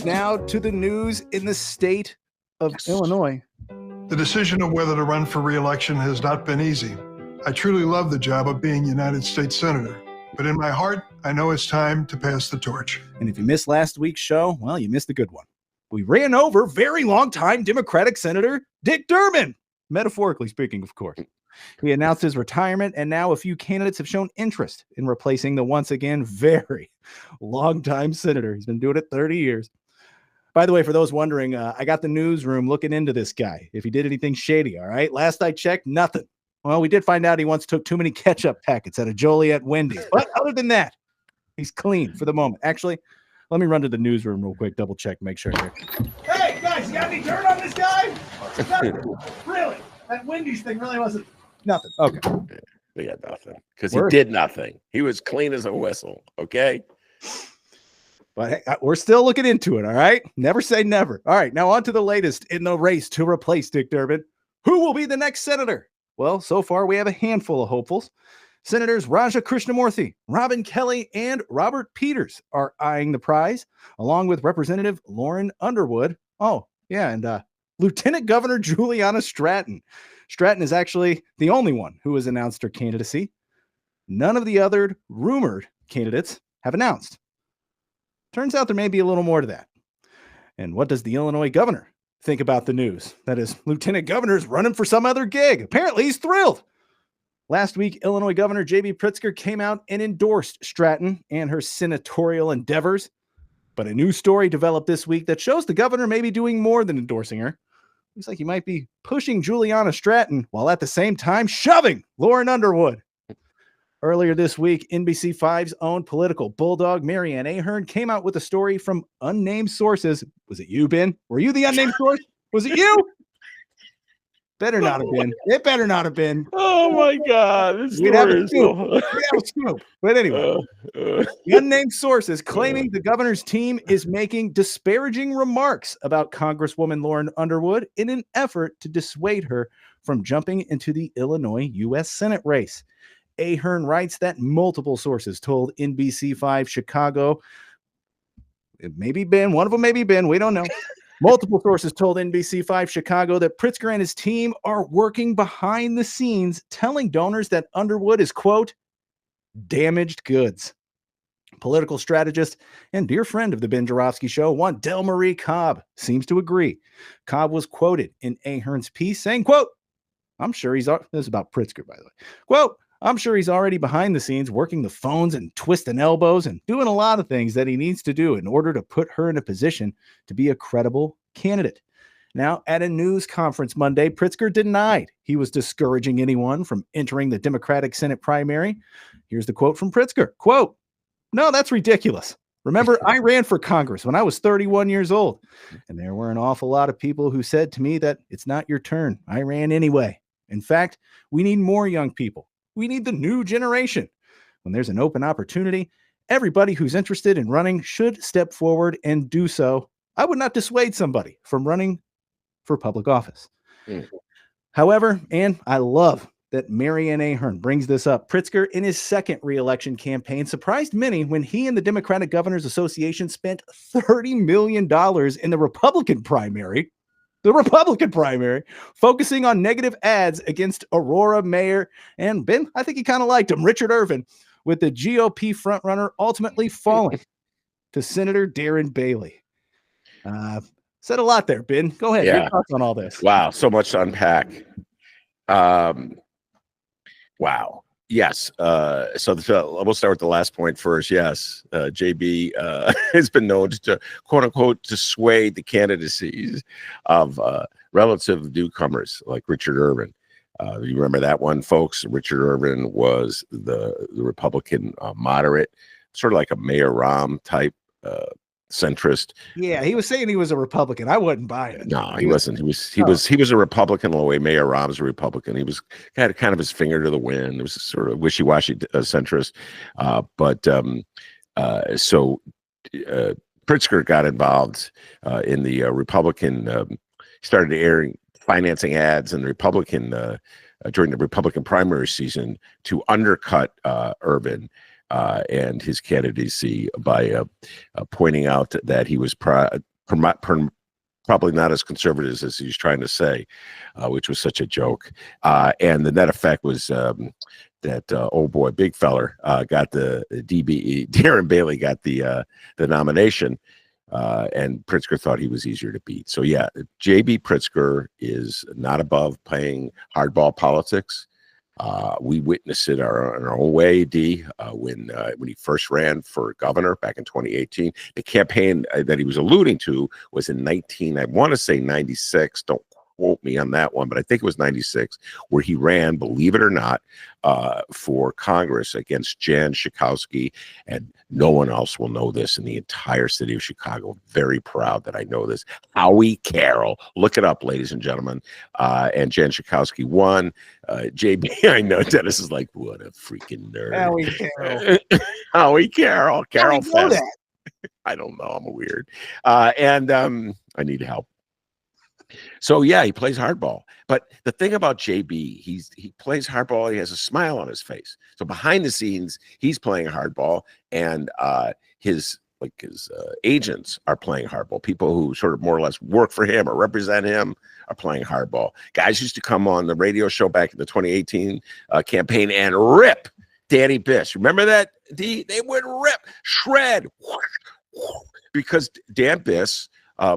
Now to the news in the state of Illinois. The decision of whether to run for re-election has not been easy. I truly love the job of being United States Senator, but in my heart, I know it's time to pass the torch. And if you missed last week's show, well, you missed a good one. We ran over very long-time Democratic Senator Dick Durbin, metaphorically speaking, of course. He announced his retirement, and now a few candidates have shown interest in replacing the once again very long-time senator. He's been doing it 30 years. By the way, for those wondering, I got the newsroom looking into this guy, if he did anything shady, all right? Last I checked, nothing. Well, we did find out he once took too many ketchup packets at a Joliet Wendy's. But other than that, he's clean for the moment. Actually, let me run to the newsroom real quick, double check, make sure here. Hey, guys, you got any dirt on this guy? Really? That Wendy's thing really wasn't nothing. Okay. We got nothing because he did nothing. He was clean as a whistle, okay? But hey, we're still looking into it, all right? Never say never. All right, now on to the latest in the race to replace Dick Durbin. Who will be the next senator? Well, so far we have a handful of hopefuls. Senators Raja Krishnamurthy, Robin Kelly, and Robert Peters are eyeing the prize, along with Representative Lauren Underwood. Oh, yeah, and Lieutenant Governor Juliana Stratton. Stratton is actually the only one who has announced her candidacy. None of the other rumored candidates have announced. Turns out there may be a little more to that. And what does the Illinois governor think about the news? That is, Lieutenant Governor's running for some other gig. Apparently, he's thrilled. Last week, Illinois Governor J.B. Pritzker came out and endorsed Stratton and her senatorial endeavors. But a new story developed this week that shows the governor may be doing more than endorsing her. Looks like he might be pushing Juliana Stratton while at the same time shoving Lauren Underwood. Earlier this week, NBC5's own political bulldog, Marianne Ahern, came out with a story from unnamed sources. Was it you, Ben? Were you the unnamed source? Was it you? Better not have been. It better not have been. Oh, my God. We'd have a scoop. But anyway, the unnamed sources claiming the governor's team is making disparaging remarks about Congresswoman Lauren Underwood in an effort to dissuade her from jumping into the Illinois U.S. Senate race. Ahern writes that multiple sources told NBC5 Chicago, it may be Ben, one of them may be Ben, we don't know. Multiple sources told NBC5 Chicago that Pritzker and his team are working behind the scenes, telling donors that Underwood is, quote, damaged goods. Political strategist and dear friend of the Ben Joravsky Show, one Del Marie Cobb, seems to agree. Cobb was quoted in Ahern's piece saying, quote, I'm sure this is about Pritzker, by the way, quote, I'm sure he's already behind the scenes working the phones and twisting elbows and doing a lot of things that he needs to do in order to put her in a position to be a credible candidate. Now, at a news conference Monday, Pritzker denied he was discouraging anyone from entering the Democratic Senate primary. Here's the quote from Pritzker, quote, no, that's ridiculous. Remember, I ran for Congress when I was 31 years old, and there were an awful lot of people who said to me that it's not your turn. I ran anyway. In fact, we need more young people. We need the new generation. When there's an open opportunity, everybody who's interested in running should step forward and do so. I would not dissuade somebody from running for public office. However, and I love that Marianne Ahern brings this up, Pritzker in his second re-election campaign surprised many when he and the Democratic Governors Association spent $30 million in the Republican primary, focusing on negative ads against Aurora Mayor, and Ben, I think he kind of liked him, Richard Irvin, with the GOP frontrunner ultimately falling to Senator Darren Bailey. Said a lot there, Ben. Go ahead. Yeah. Your thoughts on all this. Wow, so much to unpack. Wow. Yes. So we'll start with the last point first. Yes. JB has been known to, quote unquote, dissuade the candidacies of relative newcomers like Richard Irvin. You remember that one, folks? Richard Irvin was the Republican moderate, sort of like a Mayor Rahm type centrist. Yeah, he was saying he was a Republican. I wasn't buying it. No, he wasn't. He was a Republican the way Mayor Rahm's a Republican. He had kind of his finger to the wind. It was sort of wishy-washy centrist. So Pritzker got involved in the Republican. Started airing financing ads in the Republican during the Republican primary season to undercut Durbin and his candidacy by pointing out that he was probably not as conservative as he's trying to say, which was such a joke. And the net effect was that old boy, big feller, got the DBE. Darren Bailey got the nomination, and Pritzker thought he was easier to beat. So yeah, J.B. Pritzker is not above playing hardball politics. We witnessed it in our own way, D, when he first ran for governor back in 2018. The campaign that he was alluding to was in I want to say 96. Don't quote me on that one, but I think it was 96, where he ran, believe it or not, for Congress against Jan Schakowsky. And no one else will know this in the entire city of Chicago. Very proud that I know this. Howie Carroll. Look it up, ladies and gentlemen. And Jan Schakowsky won. JB, I know Dennis is like, what a freaking nerd. Howie Carroll. Howie Carroll. Carroll Fest. That? I don't know. I'm weird. And I need help. So yeah, he plays hardball. But the thing about JB, he plays hardball. He has a smile on his face. So behind the scenes, he's playing hardball, and his agents are playing hardball. People who sort of more or less work for him or represent him are playing hardball. Guys used to come on the radio show back in the 2018 campaign and rip Danny Biss. Remember that? They would rip, shred, because Dan Biss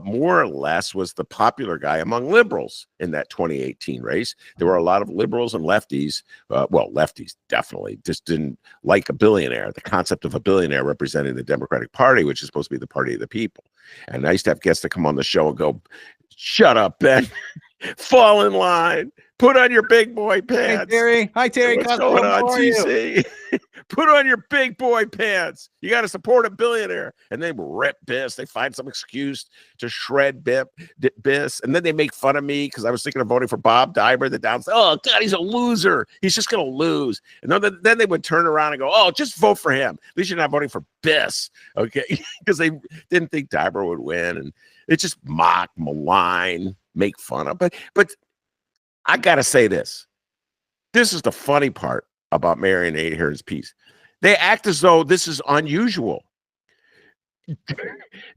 more or less was the popular guy among liberals in that 2018 race. There were a lot of liberals and lefties. Lefties definitely just didn't like a billionaire, the concept of a billionaire representing the Democratic Party, which is supposed to be the party of the people. And I used to have guests to come on the show and go, shut up, Ben. Fall in line. Put on your big boy pants. Hey, Terry. Hi, Terry. What's going on, TC? Put on your big boy pants. You got to support a billionaire. And they rip Biss. They find some excuse to shred Biss. And then they make fun of me because I was thinking of voting for Bob Diber. The downs. Oh, God, he's a loser. He's just going to lose. And then they would turn around and go, oh, just vote for him. At least you're not voting for Biss. Okay. Because they didn't think Diber would win. And it's just mock, malign, make fun of. But I got to say this. This is the funny part about Marion Ahearn's piece. They act as though this is unusual.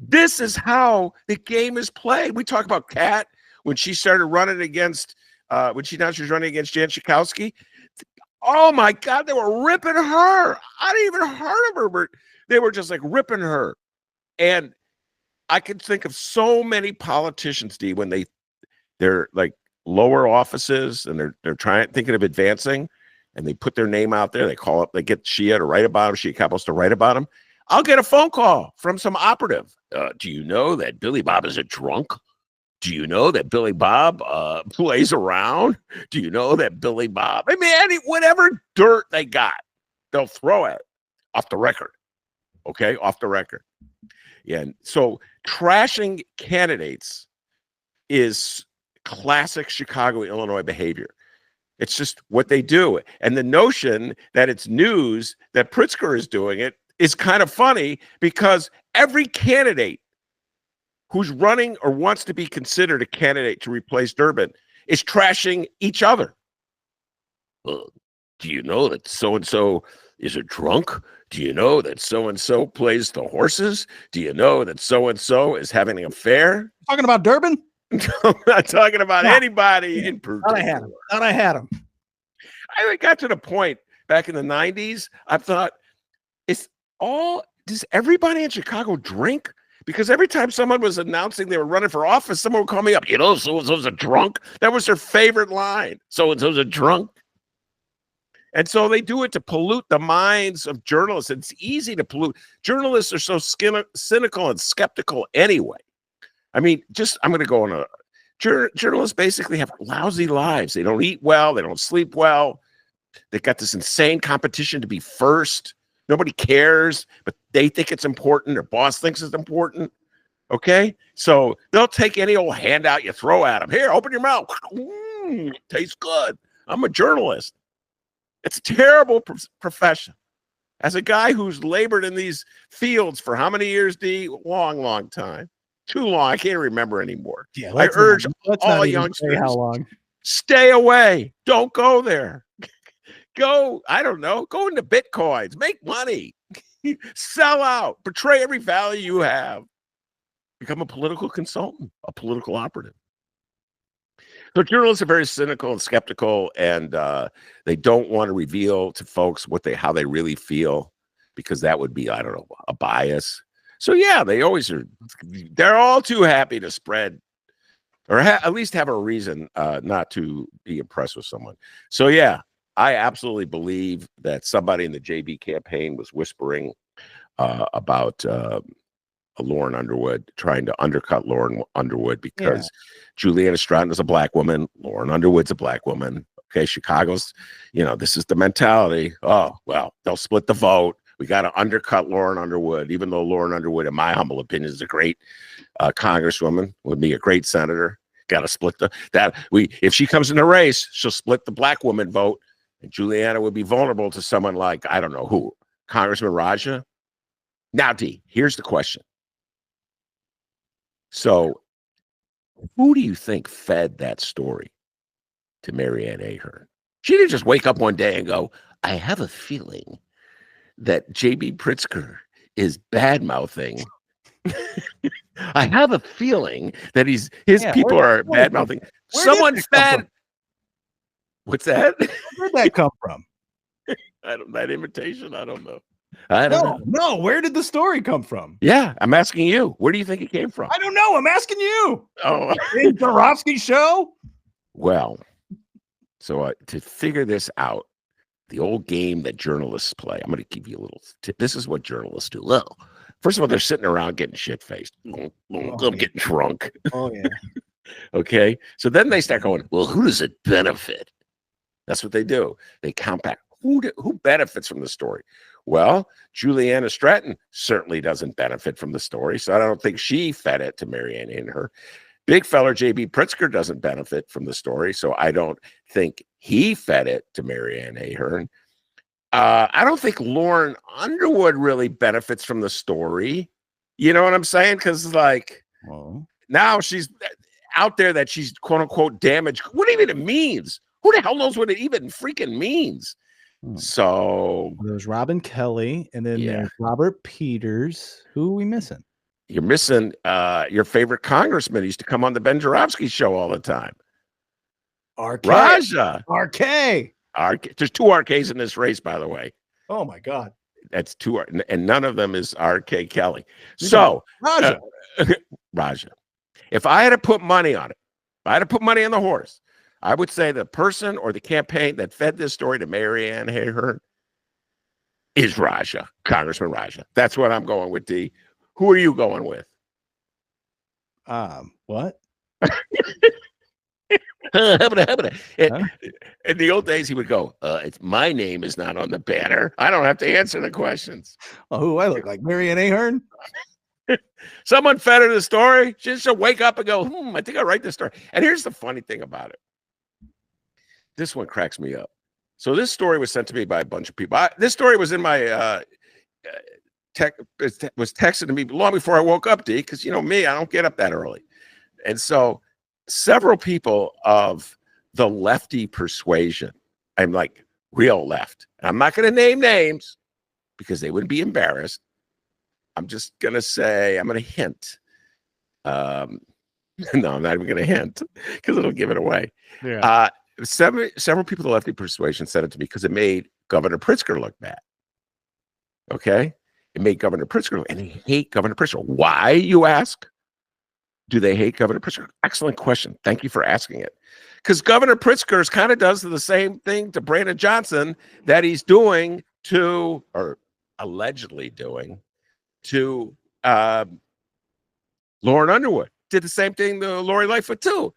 This is how the game is played. We talk about Kat when she started running against, when she announced she was running against Jan Schakowsky. Oh my God, they were ripping her. I didn't even heard of her, but they were just like ripping her. And I can think of so many politicians, D, when they're like lower offices and they're thinking of advancing, and they put their name out there. They call up, they get Shia to write about them, Shia Kapos to write about them. I'll get a phone call from some operative. Do you know that Billy Bob is a drunk? Do you know that Billy Bob plays around? Do you know that Billy Bob? I mean, whatever dirt they got, they'll throw at it off the record. Okay, off the record. Yeah, and so trashing candidates is classic Chicago, Illinois behavior. It's just what they do. And the notion that it's news that Pritzker is doing it is kind of funny, because every candidate who's running or wants to be considered a candidate to replace Durbin is trashing each other. Well, do you know that so-and-so is a drunk? Do you know that so-and-so plays the horses? Do you know that so-and-so is having an affair? Talking about Durbin? I'm not talking about anybody in particular. Thought I had him. I got to the point back in the 90s, I thought, does everybody in Chicago drink? Because every time someone was announcing they were running for office, someone would call me up, so-and-so's a drunk. That was their favorite line. So-and-so's a drunk. And so they do it to pollute the minds of journalists. It's easy to pollute. Journalists are so cynical and skeptical anyway. I mean, I'm going to go on a journalists basically have lousy lives. They don't eat well. They don't sleep well. They've got this insane competition to be first. Nobody cares, but they think it's important. Their boss thinks it's important. Okay? So they'll take any old handout you throw at them. Here, open your mouth. Tastes good. I'm a journalist. It's a terrible profession. As a guy who's labored in these fields for how many years, D? Long time. Too long. I can't remember anymore. Yeah, I urge all youngsters. How long? Stay away. Don't go there. Go, I don't know, go into Bitcoins, make money, sell out, betray every value you have. Become a political consultant, a political operative. So journalists are very cynical and skeptical, and they don't want to reveal to folks how they really feel, because that would be, I don't know, a bias. So yeah, they always are. They're all too happy to spread, or at least have a reason not to be impressed with someone. So yeah, I absolutely believe that somebody in the JB campaign was whispering about Lauren Underwood, trying to undercut Lauren Underwood, because Juliana Stratton is a black woman. Lauren Underwood's a black woman. Okay, Chicago's, this is the mentality. Oh, well, they'll split the vote. We got to undercut Lauren Underwood, even though Lauren Underwood, in my humble opinion, is a great congresswoman, would be a great senator. Got to split if she comes in the race, she'll split the black woman vote, and Juliana would be vulnerable to someone like, I don't know who, Congressman Raja. Now, D, here's the question. So, who do you think fed that story to Marianne Ahern? She didn't just wake up one day and go, I have a feeling that J.B. Pritzker is bad-mouthing. I have a feeling that his people are bad-mouthing. Someone fed. What's that? Where'd that come from? That invitation, I don't know. No, where did the story come from? Yeah, I'm asking you. Where do you think it came from? I don't know. I'm asking you. Oh, in Dorofsky's show? Well, so to figure this out, the old game that journalists play, I'm going to give you a little tip. This is what journalists do. Well, first of all, they're sitting around getting shit-faced. I'm getting drunk. Oh, yeah. Okay? So then they start going, well, who does it benefit? That's what they do. They count back. Who benefits from the story? Well, Juliana Stratton certainly doesn't benefit from the story, so I don't think she fed it to Marianne Ahern. Big feller J.B. Pritzker doesn't benefit from the story, so I don't think he fed it to Marianne Ahern. I don't think Lauren Underwood really benefits from the story. You know what I'm saying? Because, now she's out there that she's quote-unquote damaged. What even it means? Who the hell knows what it even freaking means? So there's Robin Kelly, and then there's Robert Peters. Who are we missing? You're missing your favorite congressman. He used to come on the Ben Joravsky show all the time. RK. Raja. RK. There's two RKs in this race, by the way. Oh my God. That's two, and none of them is RK Kelly. So Raja. Raja. If I had to put money on it, if I had to put money on the horse, I would say the person or the campaign that fed this story to Marianne Ahern is Raja, Congressman Raja. That's what I'm going with, D. Who are you going with? What? In the old days, he would go, "It's my name is not on the banner. I don't have to answer the questions." Well, who do I look like? Marianne Ahern? Someone fed her the story. She should wake up and go, I think I'll write this story. And here's the funny thing about it. This one cracks me up. So this story was sent to me by a bunch of people. This story was in my was texted to me long before I woke up, D, because me, I don't get up that early. And so several people of the lefty persuasion, I'm like real left. And I'm not going to name names because they would be embarrassed. I'm just going to say, I'm going to hint. No, I'm not even going to hint because it'll give it away. Yeah. Several people of the lefty persuasion said it to me because it made Governor Pritzker look bad. Okay? It made Governor Pritzker look, and they hate Governor Pritzker. Why, you ask? Do they hate Governor Pritzker? Excellent question. Thank you for asking it. Because Governor Pritzker kind of does the same thing to Brandon Johnson that he's doing to, or allegedly doing, to Lauren Underwood. Did the same thing to Lori Lightfoot too.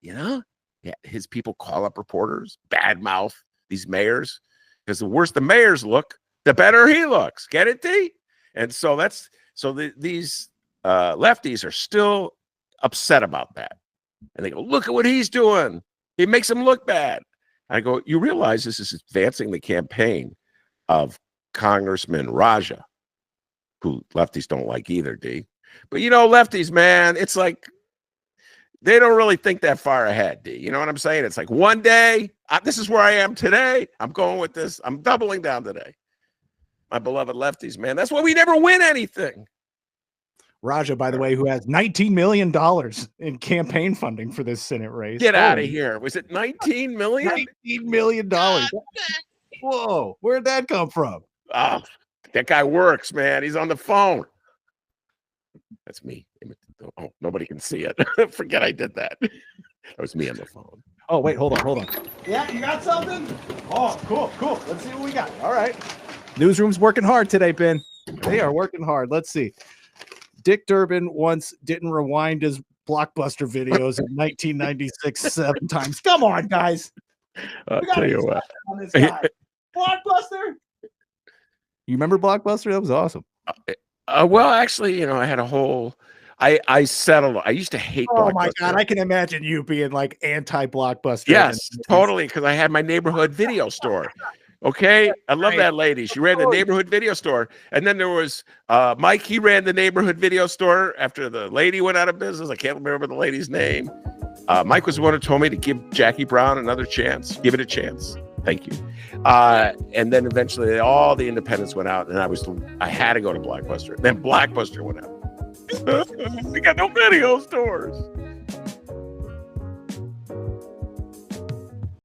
Yeah, his people call up reporters, badmouth these mayors, because the worse the mayors look, the better he looks. Get it, D? And so these lefties are still upset about that. And they go, look at what he's doing. He makes him look bad. I go, you realize this is advancing the campaign of Congressman Raja, who lefties don't like either, D. But lefties, man, it's like They don't really think that far ahead, D. You know what I'm saying? It's like one day, this is where I am today. I'm going with this. I'm doubling down today. My beloved lefties, man. That's why we never win anything. Raja, by the way, who has $19 million in campaign funding for this Senate race. Get out of here. Was it 19 million? $19 million. Whoa, where'd that come from? Oh, that guy works, man. He's on the phone. That's me. Oh, nobody can see it. Forget I did that. That was me on the phone. Oh, wait, hold on. Yeah, you got something? Oh, cool. Let's see what we got. All right. Newsroom's working hard today, Ben. They are working hard. Let's see. Dick Durbin once didn't rewind his Blockbuster videos in 1996 7 times. Come on, guys. I'll tell you what. On this guy. Blockbuster. You remember Blockbuster? That was awesome. Well, actually, I had a whole. I settled. I used to hate. Oh my God! I can imagine you being like anti-Blockbuster. Yes, totally. Because I had my neighborhood video store. Okay, I love that lady. She ran the neighborhood video store, and then there was Mike. He ran the neighborhood video store after the lady went out of business. I can't remember the lady's name. Mike was the one who told me to give Jackie Brown another chance. Give it a chance. Thank you. And then eventually all the independents went out, and I had to go to Blockbuster. Then Blockbuster went out. We got no video stores.